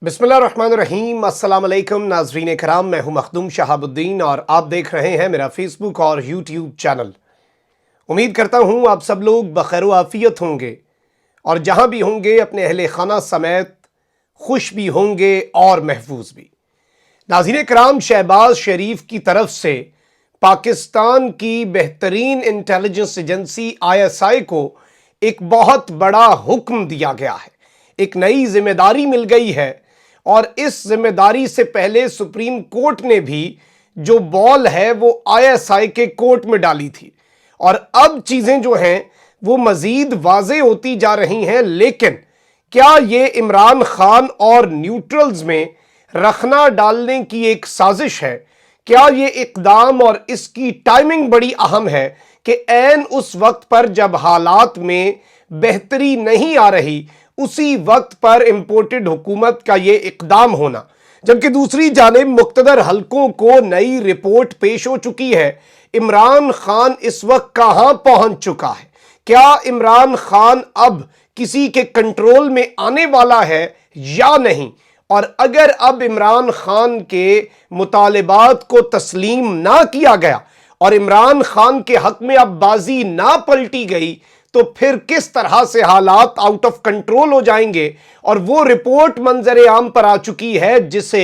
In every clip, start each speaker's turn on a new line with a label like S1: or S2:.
S1: बिस्मिल्लाहिर्रहमानिर्रहीम। अस्सलाम वालेकुम नाज़रीन कराम, मैं हूं मखदूम शहाबुद्दीन और आप देख रहे हैं मेरा फेसबुक और यूट्यूब चैनल। उम्मीद करता हूं आप सब लोग बखैर व आफियत होंगे और जहां भी होंगे अपने अहले खाना समेत खुश भी होंगे और महफूज भी। नाज़रीन कराम, शहबाज शरीफ की तरफ से पाकिस्तान की बेहतरीन इंटेलिजेंस एजेंसी ISI को एक बहुत बड़ा हुक्म दिया गया है, एक नई जिम्मेदारी मिल गई है और इस जिम्मेदारी से पहले सुप्रीम कोर्ट ने भी जो बॉल है वो ISI के कोर्ट में डाली थी और अब चीजें जो हैं वो मजीद वाज़े होती जा रही हैं। लेकिन क्या ये इमरान खान और न्यूट्रल्स में रखना डालने की एक साजिश है? क्या ये इकदाम और इसकी टाइमिंग बड़ी अहम है कि ऐन उस वक्त पर जब हालात में बेहतरी नहीं आ रही उसी वक्त पर इंपोर्टेड हुकूमत का ये इकदाम होना, जबकि दूसरी जानिब मुख्तदर हलकों को नई रिपोर्ट पेश हो चुकी है। इमरान खान इस वक्त कहां पहुंच चुका है? क्या इमरान खान अब किसी के कंट्रोल में आने वाला है या नहीं? और अगर अब इमरान खान के मुतालिबात को तस्लीम ना किया गया और इमरान खान के हक में अब बाजी ना पलटी गई तो फिर किस तरह से हालात आउट ऑफ कंट्रोल हो जाएंगे। और वो रिपोर्ट मंजर आम पर आ चुकी है जिसे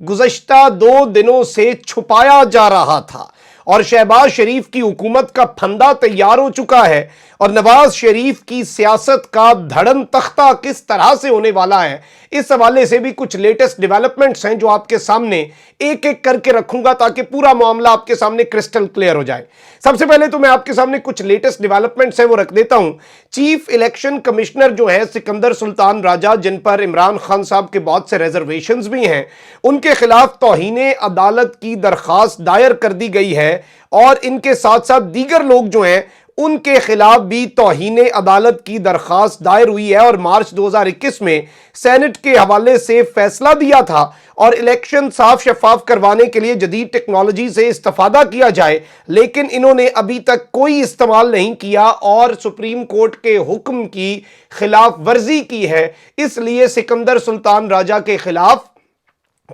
S1: गुज़श्ता 2 दिनों से छुपाया जा रहा था और शहबाज शरीफ की हुकूमत का फंदा तैयार हो चुका है और नवाज शरीफ की सियासत का धड़म तख्ता किस तरह से होने वाला है, इस हवाले से भी कुछ लेटेस्ट डेवलपमेंट्स हैं जो आपके सामने एक एक करके रखूंगा ताकि पूरा मामला आपके सामने क्रिस्टल क्लियर हो जाए। सबसे पहले तो मैं आपके सामने कुछ लेटेस्ट डेवलपमेंट्स हैं वो रख देता हूं। चीफ इलेक्शन कमिश्नर जो है सिकंदर सुल्तान राजा, जिन पर इमरान खान साहब के बहुत से रिजर्वेशंस भी हैं, उनके खिलाफ तौहीने अदालत की दरखास्त दायर कर दी गई है और इनके साथ साथ दीगर लोग जो हैं उनके खिलाफ भी तौहीने अदालत की दरखास्त दायर हुई है। और मार्च 2021 में सेनेट के हवाले से फैसला दिया था और इलेक्शन साफ शफाफ करवाने के लिए जदीद टेक्नोलॉजी से इस्तेफादा किया जाए, लेकिन इन्होंने अभी तक कोई इस्तेमाल नहीं किया और सुप्रीम कोर्ट के हुक्म की खिलाफ वर्जी की है। इसलिए सिकंदर सुल्तान राजा के खिलाफ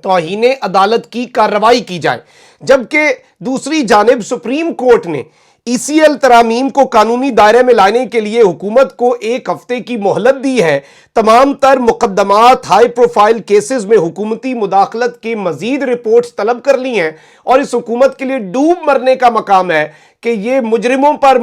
S1: तौहीने अदालत की कार्रवाई की जाए। जबकि दूसरी जानिब सुप्रीम कोर्ट ने ECL तरामीम को कानूनी दायरे में लाने के लिए हुकूमत को 1 हफ्ते की मोहलत दी है। तमाम तर मुकदमात, हाई प्रोफाइल केसेस में हुकूमती मुदाखलत के मजीद रिपोर्ट्स तलब कर ली हैं और इस हुकूमत के लिए डूब मरने का मकाम है कि ये मुजरिमों पर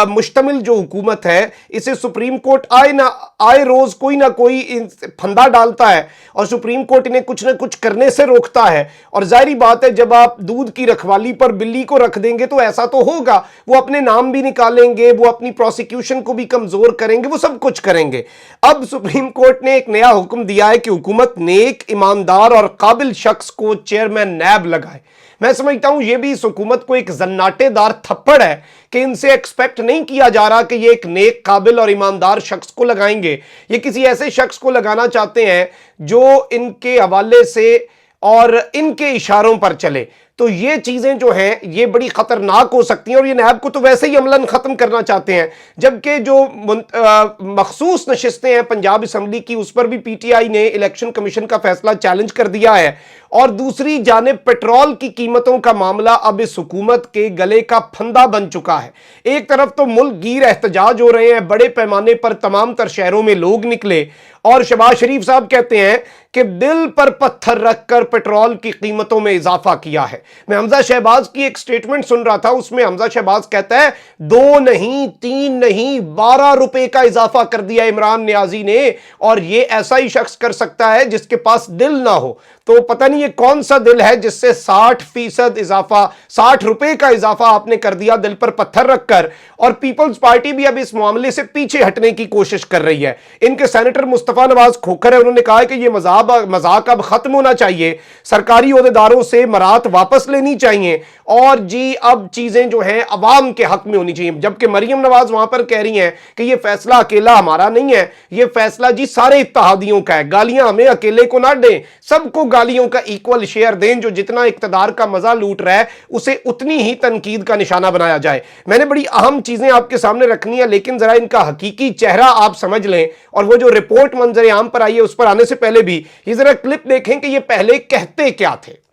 S1: मुश्तमिल जो हुकूमत है, इसे सुप्रीम कोर्ट आए रोज कोई ना कोई फंदा डालता है और सुप्रीम कोर्ट इन्हें कुछ ना कुछ करने से रोकता है। और जाहिर बात है, जब आप दूध की रखवाली पर बिल्ली को रख देंगे तो ऐसा तो होगा, वो अपने नाम भी निकालेंगे, वो अपनी प्रोसिक्यूशन को भी कमजोर करेंगे, वो सब कुछ करेंगे। अब सुप्रीम कोर्ट ने एक नया हुक्म दिया है कि हुकूमत नेक, ईमानदार और काबिल शख्स को चेयरमैन नैब लगाए। मैं समझता हूं यह भी इस हुकूमत को एक जन्नाटेदार थप्पड़ है कि इनसे एक्सपेक्ट नहीं किया जा रहा कि ये एक नेक, काबिल और ईमानदार शख्स को लगाएंगे। ये किसी ऐसे शख्स को लगाना चाहते हैं जो इनके हवाले से और इनके इशारों पर चले। तो ये चीजें जो हैं ये बड़ी खतरनाक हो सकती हैं और ये नैब को तो वैसे ही अमलन खत्म करना चाहते हैं। जबकि जो मखसूस नशिस्तें हैं पंजाब असम्बली की, उस पर भी PTI ने इलेक्शन कमीशन का फैसला चैलेंज कर दिया है। और दूसरी जानिब पेट्रोल की कीमतों का मामला अब इस हुकूमत के गले का फंदा बन चुका है। एक तरफ तो मुल्क गिर एहतजाज हो रहे हैं, बड़े पैमाने पर तमाम तर शहरों में लोग निकले और शहबाज शरीफ साहब कहते हैं कि दिल पर पत्थर रखकर पेट्रोल की कीमतों में इजाफा किया है। मैं हमजा शहबाज की एक स्टेटमेंट सुन रहा था, उसमें हमजा शहबाज कहता है 2 नहीं 3 नहीं 12 रुपए का इजाफा कर दिया इमरान नियाजी ने, और ये ऐसा ही शख्स कर सकता है जिसके पास दिल ना हो। तो पता नहीं ये कौन सा दिल है जिससे 60% इजाफा, 60 रुपए का इजाफा आपने कर दिया दिल पर पत्थर रखकर। और पीपल्स पार्टी भी अब इस मामले से पीछे हटने की कोशिश कर रही है। इनके सेनेटर मुस्तफा नवाज खोखर है, उन्होंने कहा है कि ये मजाक अब खत्म होना चाहिए, सरकारी ओहदेदारों से मरात वापस लेनी चाहिए اور جی اب چیزیں جو ہیں عوام کے حق میں ہونی چاہیے، جبکہ مریم نواز وہاں پر کہہ رہی ہیں کہ یہ فیصلہ اکیلا ہمارا نہیں ہے، یہ فیصلہ جی سارے اتحادیوں کا ہے، گالیاں ہمیں اکیلے کو نہ دیں، سب کو گالیوں کا ایکول شیئر دیں، جو جتنا اقتدار کا مزہ لوٹ رہا ہے اسے اتنی ہی تنقید کا نشانہ بنایا جائے۔ میں نے بڑی اہم چیزیں آپ کے سامنے رکھنی ہے، لیکن ذرا ان کا حقیقی چہرہ آپ سمجھ لیں، اور وہ جو رپورٹ منظر عام پر آئی ہے اس پر آنے سے پہلے بھی یہ ذرا کلپ دیکھیں کہ یہ پہلے کہتے کیا تھے۔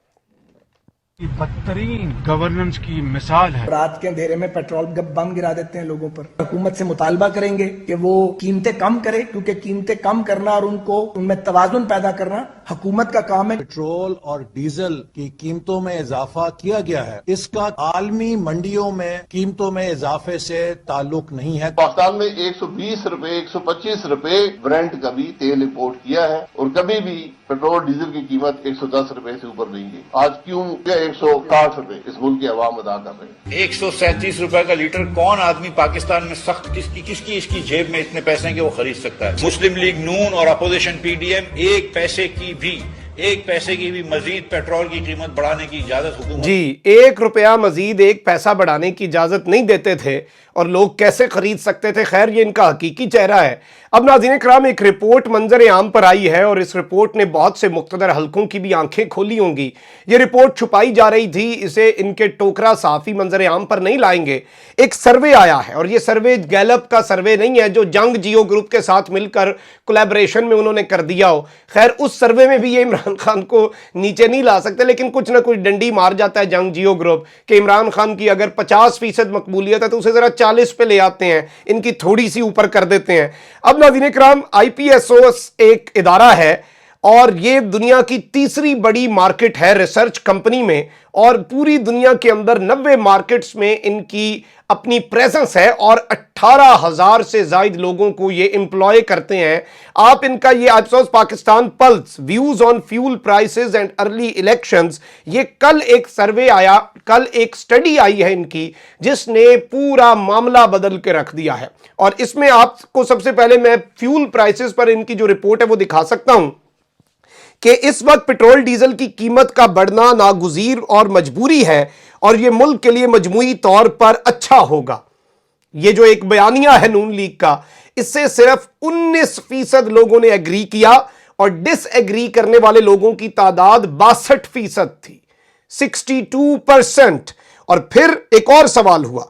S2: بدترین گورننس کی مثال ہے۔
S3: رات کے اندھیرے میں پیٹرول بم گرا دیتے ہیں لوگوں پر۔ حکومت سے مطالبہ کریں گے کہ وہ قیمتیں کم کرے، کیونکہ قیمتیں کم کرنا اور ان میں توازن پیدا کرنا حکومت کا کام ہے۔
S4: پیٹرول اور ڈیزل کی قیمتوں میں اضافہ کیا گیا ہے، اس کا عالمی منڈیوں میں قیمتوں میں اضافے سے تعلق نہیں ہے۔
S5: پاکستان میں 120 روپے 125 روپے برنٹ کا بھی تیل امپورٹ کیا ہے، اور کبھی بھی پیٹرول ڈیزل کی قیمت 110 روپے سے اوپر نہیں گئی۔ آج کیوں 160 روپے اس ملک کے عوام ادا کر رہے ہیں۔
S6: 137 روپے کا لیٹر کون آدمی پاکستان میں سخت کس کی اس کی جیب میں اتنے پیسے ہیں کہ وہ خرید سکتا ہے؟ مسلم لیگ نون اور اپوزیشن پی ڈی ایم ایک پیسے کی بھی مزید پیٹرول کی قیمت بڑھانے کی اجازت حکومت
S1: جی 1 روپیہ مزید 1 پیسہ بڑھانے کی اجازت نہیں دیتے تھے، اور لوگ کیسے خرید سکتے تھے؟ خیر یہ ان کا حقیقی چہرہ ہے۔ اب ناظرین کرام ایک رپورٹ منظر عام پر آئی ہے، اور اس رپورٹ نے بہت سے مقتدر حلقوں کی بھی آنکھیں کھولی ہوں گی۔ یہ رپورٹ چھپائی جا رہی تھی، اسے ان کے ٹوکرا صحافی منظر عام پر نہیں لائیں گے۔ ایک سروے آیا ہے، اور یہ سروے گیلپ کا سروے نہیں ہے جو جنگ جیو گروپ کے ساتھ مل کر کولیبریشن میں انہوں نے کر دیا ہو۔ خیر اس سروے میں بھی یہ عمران خان کو نیچے نہیں لا سکتے، لیکن کچھ نہ کچھ ڈنڈی مار جاتا ہے جنگ جیو گروپ کہ عمران خان کی اگر 50% مقبولیت ہے تو اسے ذرا 40 پہ لے آتے ہیں، ان کی تھوڑی سی اوپر کر دیتے ہیں۔ اب ناظرین کرام IPSO ایک ادارہ ہے، اور یہ دنیا کی تیسری بڑی مارکیٹ ہے ریسرچ کمپنی میں، اور پوری دنیا کے اندر 90 مارکیٹس میں ان کی اپنی پریزنس ہے، اور 18,000 سے زائد لوگوں کو یہ امپلوائے کرتے ہیں۔ آپ ان کا یہ IPSOS Pakistan plus views on fuel prices and early elections, یہ کل ایک سروے آیا، کل ایک سٹڈی آئی ہے ان کی، جس نے پورا معاملہ بدل کے رکھ دیا ہے۔ اور اس میں آپ کو سب سے پہلے میں فیول پرائسز پر ان کی جو رپورٹ ہے وہ دکھا سکتا ہوں کہ اس وقت پیٹرول ڈیزل کی قیمت کا بڑھنا ناگزیر اور مجبوری ہے، اور یہ ملک کے لیے مجموعی طور پر اچھا ہوگا۔ یہ جو ایک بیانیہ ہے نون لیگ کا، اس سے صرف 19% لوگوں نے ایگری کیا، اور ڈس ایگری کرنے والے لوگوں کی تعداد 62% تھی، 62%۔ اور پھر ایک اور سوال ہوا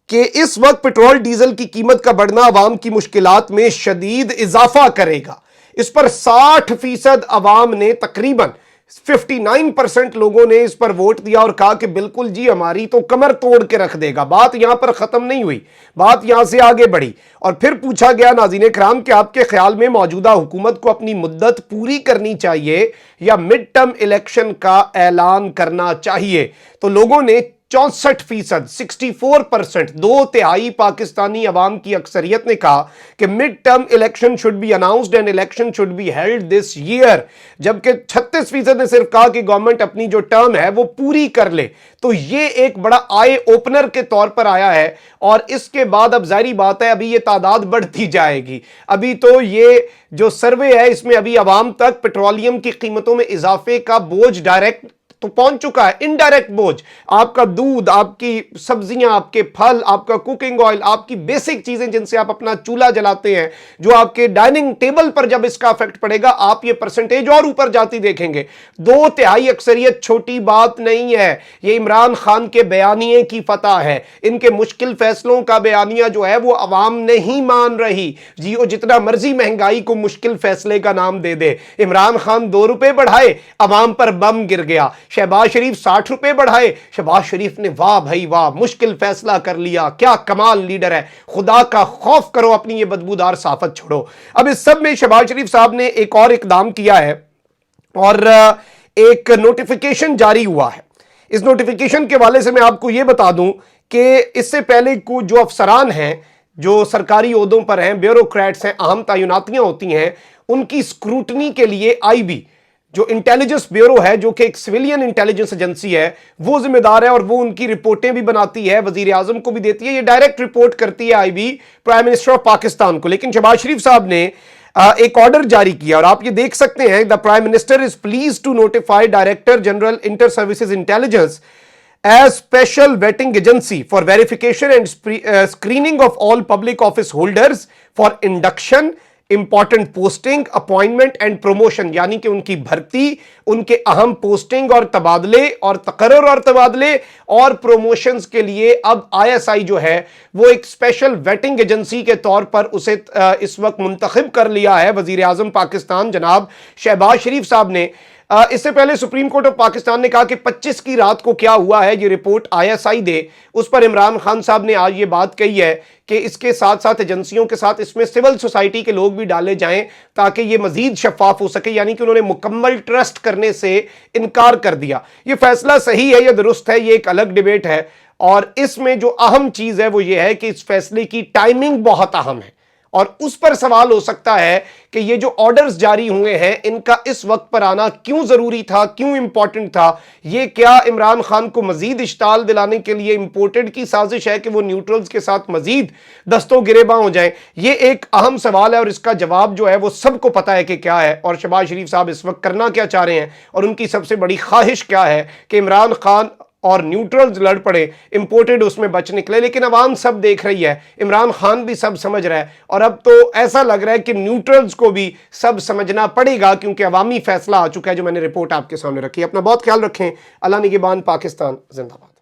S1: کہ اس وقت پیٹرول ڈیزل کی قیمت کا بڑھنا عوام کی مشکلات میں شدید اضافہ کرے گا۔ اس پر 60% عوام نے، تقریباً 59% لوگوں نے اس پر ووٹ دیا اور کہا کہ بالکل جی ہماری تو کمر توڑ کے رکھ دے گا۔ بات یہاں پر ختم نہیں ہوئی، بات یہاں سے آگے بڑھی، اور پھر پوچھا گیا ناظرین کرام کہ آپ کے خیال میں موجودہ حکومت کو اپنی مدت پوری کرنی چاہیے یا مڈ ٹرم الیکشن کا اعلان کرنا چاہیے؟ تو لوگوں نے 64%، 64%، 2/3 پاکستانی عوام کی اکثریت نے کہا کہ mid term election should be announced and election should be held this year, جبکہ 36% نے صرف کہا کہ گورنمنٹ اپنی جو ٹرم ہے وہ پوری کر لے۔ تو یہ ایک بڑا آئے اوپنر کے طور پر آیا ہے، اور اس کے بعد اب ظاہری بات ہے ابھی یہ تعداد بڑھتی جائے گی۔ ابھی تو یہ جو سروے ہے اس میں ابھی عوام تک پیٹرولیم کی قیمتوں میں اضافے کا بوجھ ڈائریکٹ تو پہنچ چکا ہے، انڈائریکٹ بوجھ، آپ کا دودھ، آپ کی سبزیاں، آپ کے پھل، آپ کا کوکنگ آئل، آپ کی بیسک چیزیں جن سے آپ اپنا چولہا جلاتے ہیں، جو آپ کے ڈائننگ ٹیبل پر جب اس کا افیکٹ پڑے گا آپ یہ پرسنٹیج اور اوپر جاتی دیکھیں گے۔ 2/3 اکثریت چھوٹی بات نہیں ہے، یہ عمران خان کے بیانیے کی فتح ہے۔ ان کے مشکل فیصلوں کا بیانیہ جو ہے وہ عوام نہیں مان رہی۔ جی وہ جتنا مرضی مہنگائی کو مشکل فیصلے کا نام دے دے، عمران خان 2 روپے بڑھائے، عوام پر بم گر گیا۔ شہباز شریف 60 روپے بڑھائے، شہباز شریف نے واہ بھائی واہ مشکل فیصلہ کر لیا، کیا کمال لیڈر ہے، خدا کا خوف کرو، اپنی یہ بدبودار صحافت چھوڑو۔ اب اس سب میں شہباز شریف صاحب نے ایک اور اقدام کیا ہے، اور ایک نوٹیفیکیشن جاری ہوا ہے۔ اس نوٹیفیکیشن کے حوالے سے میں آپ کو یہ بتا دوں کہ اس سے پہلے کو جو افسران ہیں جو سرکاری عہدوں پر ہیں، بیوروکریٹس ہیں، اہم تعیناتیاں ہوتی ہیں، ان کی اسکروٹنی کے لیے IB جو انٹیلیجنس بیورو ہے، جو کہ ایک سویلین انٹیلیجنس ایجنسی ہے، وہ ذمہ دار ہے، اور وہ ان کی رپورٹیں بھی بناتی ہے، وزیر اعظم کو بھی دیتی ہے، یہ ڈائریکٹ رپورٹ کرتی ہے IB prime minister of Pakistan کو۔ لیکن شہباز شریف صاحب نے ایک آرڈر جاری کیا، اور آپ یہ دیکھ سکتے ہیں، the prime minister is pleased to notify director general inter services intelligence as special vetting agency for verification and screening of all public office holders for induction, important posting, appointment and promotion, यानी कि उनकी भर्ती, उनके अहम posting और तबादले और तकर्रुर और तबादले और प्रोमोशंस के लिए अब ISI जो है वो एक स्पेशल वेटिंग एजेंसी के तौर पर उसे इस वक्त मुंतखब कर लिया है वजीर आजम पाकिस्तान जनाब शहबाज शरीफ साहब ने। इससे पहले सुप्रीम कोर्ट ऑफ पाकिस्तान ने कहा कि 25 की रात को क्या हुआ है ये रिपोर्ट ISI दे। उस पर इमरान खान साहब ने आज ये बात कही है कि इसके साथ साथ एजेंसियों के साथ इसमें सिविल सोसाइटी के लोग भी डाले जाएं ताकि ये मजीद शफाफ हो सके, यानी कि उन्होंने मुकम्मल ट्रस्ट करने से इनकार कर दिया। ये फैसला सही है या दुरुस्त है ये एक अलग डिबेट है, और इसमें जो अहम चीज है वो ये है कि इस फैसले की टाइमिंग बहुत अहम है और उस पर सवाल हो सकता है कि ये जो ऑर्डर्स जारी हुए हैं इनका इस वक्त पर आना क्यों जरूरी था, क्यों इंपॉर्टेंट था। ये क्या इमरान खान को मजीद इश्ताल दिलाने के लिए इंपोर्टेड की साजिश है कि वो न्यूट्रल्स के साथ मजीद दस्तों गिरेबां हो जाएं? ये एक अहम सवाल है और इसका जवाब जो है वो सबको पता है कि क्या है और शहबाज शरीफ साहब इस वक्त करना क्या चाह रहे हैं और उनकी सबसे बड़ी ख्वाहिश क्या है कि इमरान खान और न्यूट्रल्स लड़ पड़े, इंपोर्टेड उसमें बच निकले। लेकिन अवाम सब देख रही है, इमरान खान भी सब समझ रहा है और अब तो ऐसा लग रहा है कि न्यूट्रल्स को भी सब समझना पड़ेगा क्योंकि अवामी फैसला आ चुका है जो मैंने रिपोर्ट आपके सामने रखी है। अपना बहुत ख्याल रखें। अल्लाह निगहबान। पाकिस्तान जिंदाबाद।